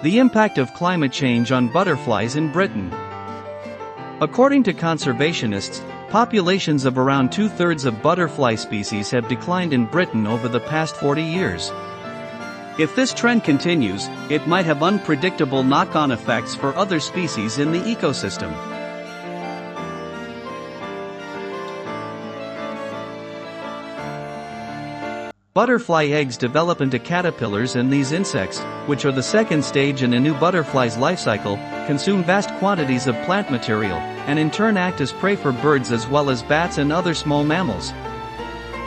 The impact of climate change on butterflies in Britain. According to conservationists, populations of around 2/3 of butterfly species have declined in Britain over the past 40 years. If this trend continues, it might have unpredictable knock-on effects for other species in the ecosystem. Butterfly eggs develop into caterpillars, and these insects, which are the second stage in a new butterfly's life cycle, consume vast quantities of plant material, and in turn act as prey for birds as well as bats and other small mammals.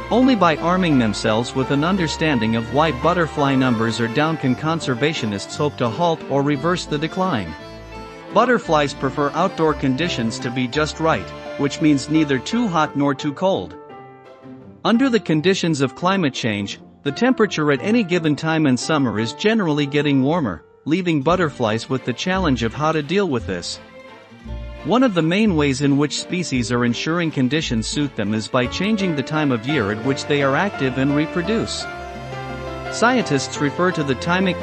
Only by arming themselves with an understanding of why butterfly numbers are down can conservationists hope to halt or reverse the decline. Butterflies prefer outdoor conditions to be just right, which means neither too hot nor too cold. Under the conditions of climate change, the temperature at any given time in summer is generally getting warmer, leaving butterflies with the challenge of how to deal with this. One of the main ways in which species are ensuring conditions suit them is by changing the time of year at which they are active and reproduce. Scientists refer to the timing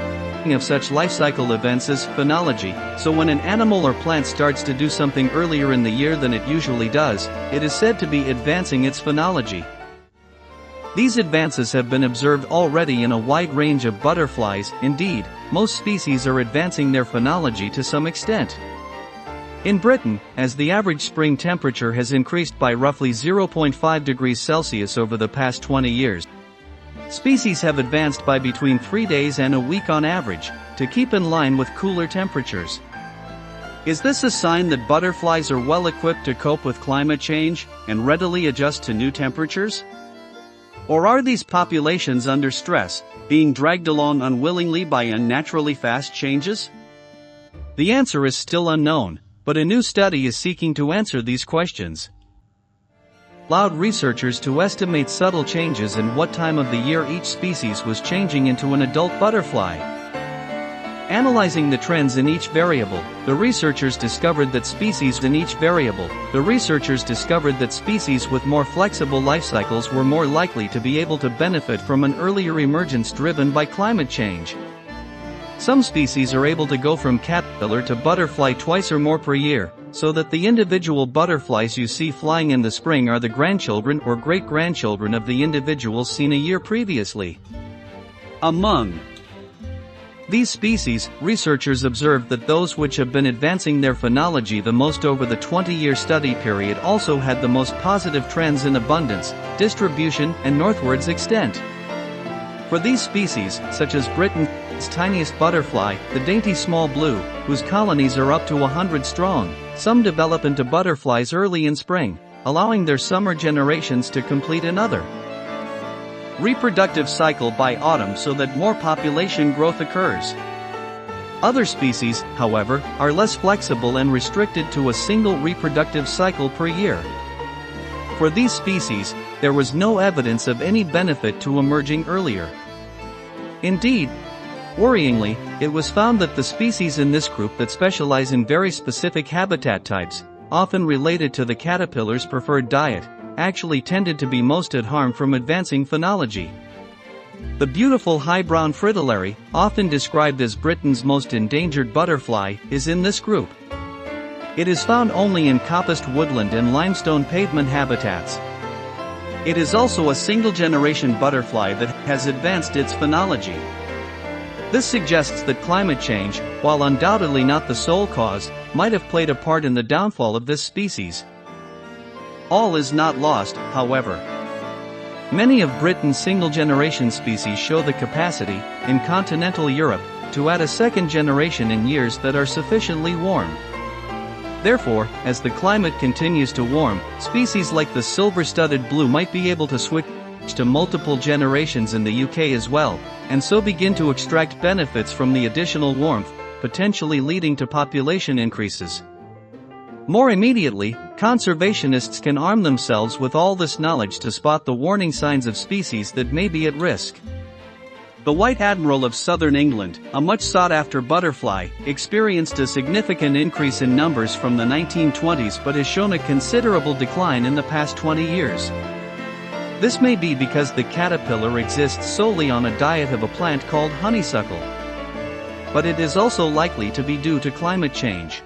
of such life cycle events as phenology, so when an animal or plant starts to do something earlier in the year than it usually does, it is said to be advancing its phenology. These advances have been observed already in a wide range of butterflies. Indeed, most species are advancing their phenology to some extent. In Britain, as the average spring temperature has increased by roughly 0.5 degrees Celsius over the past 20 years, species have advanced by between 3 days and a week on average, to keep in line with cooler temperatures. Is this a sign that butterflies are well equipped to cope with climate change and readily adjust to new temperatures? Or are these populations under stress, being dragged along unwillingly by unnaturally fast changes? The answer is still unknown, but a new study is seeking to answer these questions. Allowed researchers to estimate subtle changes in what time of the year each species was changing into an adult butterfly. Analyzing the trends in each variable, the researchers discovered that species with more flexible life cycles were more likely to be able to benefit from an earlier emergence driven by climate change. Some species are able to go from caterpillar to butterfly twice or more per year, so that the individual butterflies you see flying in the spring are the grandchildren or great-grandchildren of the individuals seen a year previously. Among these species, researchers observed that those which have been advancing their phenology the most over the 20-year study period also had the most positive trends in abundance, distribution, and northwards extent. For these species, such as Britain's tiniest butterfly, the dainty small blue, whose colonies are up to 100 strong, some develop into butterflies early in spring, allowing their summer generations to complete another reproductive cycle by autumn so that more population growth occurs. Other species, however, are less flexible and restricted to a single reproductive cycle per year. For these species, there was no evidence of any benefit to emerging earlier. Indeed, worryingly, it was found that the species in this group that specialize in very specific habitat types, often related to the caterpillar's preferred diet, actually tended to be most at harm from advancing phenology. The beautiful high-brown fritillary, often described as Britain's most endangered butterfly, is in this group. It is found only in coppiced woodland and limestone pavement habitats. It is also a single-generation butterfly that has advanced its phenology. This suggests that climate change, while undoubtedly not the sole cause, might have played a part in the downfall of this species. All is not lost, however. Many of Britain's single-generation species show the capacity, in continental Europe, to add a second generation in years that are sufficiently warm. Therefore, as the climate continues to warm, species like the silver-studded blue might be able to switch to multiple generations in the UK as well, and so begin to extract benefits from the additional warmth, potentially leading to population increases. More immediately, conservationists can arm themselves with all this knowledge to spot the warning signs of species that may be at risk. The white admiral of southern England, a much sought-after butterfly, experienced a significant increase in numbers from the 1920s but has shown a considerable decline in the past 20 years. This may be because the caterpillar exists solely on a diet of a plant called honeysuckle. but it is also likely to be due to climate change.